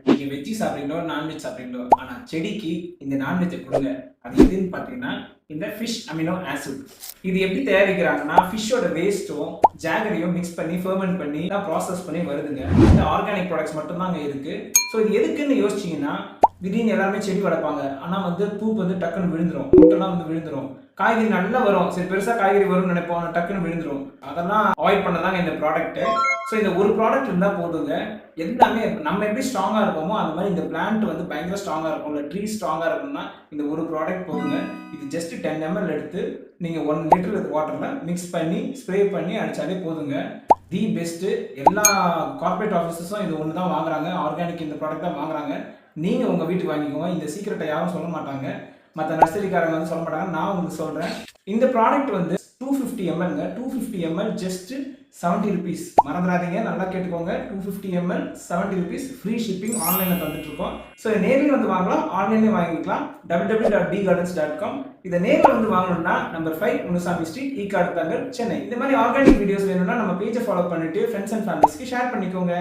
நீங்க veggie சாப்பிட்றீங்களோ non veg சாப்பிட்றீங்களோ ஆனா செடிக்கு இந்த நான்வெஜ்ஜை கொடுங்க. அது எதுன்னு பார்த்தீங்கன்னா இந்த ஃபிஷ் அமினோ ஆசிட். இது எப்படி தயாரிக்கிறாங்கன்னா ஃபிஷ்ஷோட வேஸ்ட்டும் ஜாகரியும் மிக்ஸ் பண்ணி ஃபெர்மெண்ட் பண்ணி தான் ப்ராசஸ் பண்ணி வருதுங்க. இந்த ஆர்கானிக் ப்ராடக்ட்ஸ் மட்டும் தான் அங்கே இருக்கு. ஸோ இது எதுக்குன்னு யோசிச்சீங்கன்னா திடீர்னு எல்லாருமே செடி வளர்ப்பாங்க. ஆனால் வந்து பூ வந்து டக்குன்னு விழுந்துரும், முட்டெல்லாம் வந்து விழுந்துரும். காய்கறி நல்லா வரும், சரி பெருசாக காய்கறி வரும்னு நினைப்போம், ஆனால் டக்குன்னு விழுந்துரும். அதெல்லாம் அவாய்ட் பண்ணதாங்க இந்த ப்ராடக்ட். ஸோ இந்த ஒரு ப்ராடக்ட் இருந்தால் போதுங்க, எல்லாமே நம்ம எப்படி ஸ்ட்ராங்காக இருக்கோமோ அந்த மாதிரி இந்த பிளான்ட் வந்து பயங்கர ஸ்ட்ராங்காக இருக்கும். இல்லை ட்ரீ ஸ்ட்ராங்காக இருக்கும்னா இந்த ஒரு ப்ராடக்ட் போதுங்க. இது ஜஸ்ட் 10 ml எடுத்து நீங்கள் 1 லிட்டர் வாட்டரில் மிக்ஸ் பண்ணி ஸ்ப்ரே பண்ணி அடித்தாலே போதுங்க. தி பெஸ்ட்டு. எல்லா கார்பரேட் ஆஃபீஸஸும் இது ஒன்று தான் வாங்குறாங்க, ஆர்கானிக் இந்த ப்ராடக்ட் தான் வாங்குறாங்க. நீங்கள் உங்கள் வீட்டுக்கு வாங்கிக்கோங்க. இந்த சீக்கிரட்டை யாரும் சொல்ல மாட்டாங்க, மற்ற நர்சரிக்காரங்க வந்து சொல்ல மாட்டாங்க, நான் உங்களுக்கு சொல்கிறேன். இந்த ப்ராடக்ட் வந்து 250 mlங்க. 250 ml ஜஸ்ட் 70 ருபீஸ். மறந்துடாதீங்க, நல்லா கேட்டுக்கோங்க. 250 ml 70 ருபீஸ். ஃப்ரீ ஷிப்பிங் ஆன்லைனில் தந்துட்டுருக்கோம். ஸோ நேரில் வந்து வாங்கலாம், ஆன்லைன்லேயே வாங்கிக்கலாம். www.dgardens.com. இதை நேரில் வந்து வாங்கணும்னா நம்பர் 5 முனுசாமி ஸ்ட்ரீட், ஈக்காடு தங்கல், சென்னை. இந்த மாதிரி ஆர்கானிக் வீடியோஸ் வேணும்னா நம்ம பேஜை ஃபாலோ பண்ணிட்டு ஃப்ரெண்ட்ஸ் அண்ட் ஃபேமிலிஸ்க்கு ஷேர் பண்ணிக்கோங்க.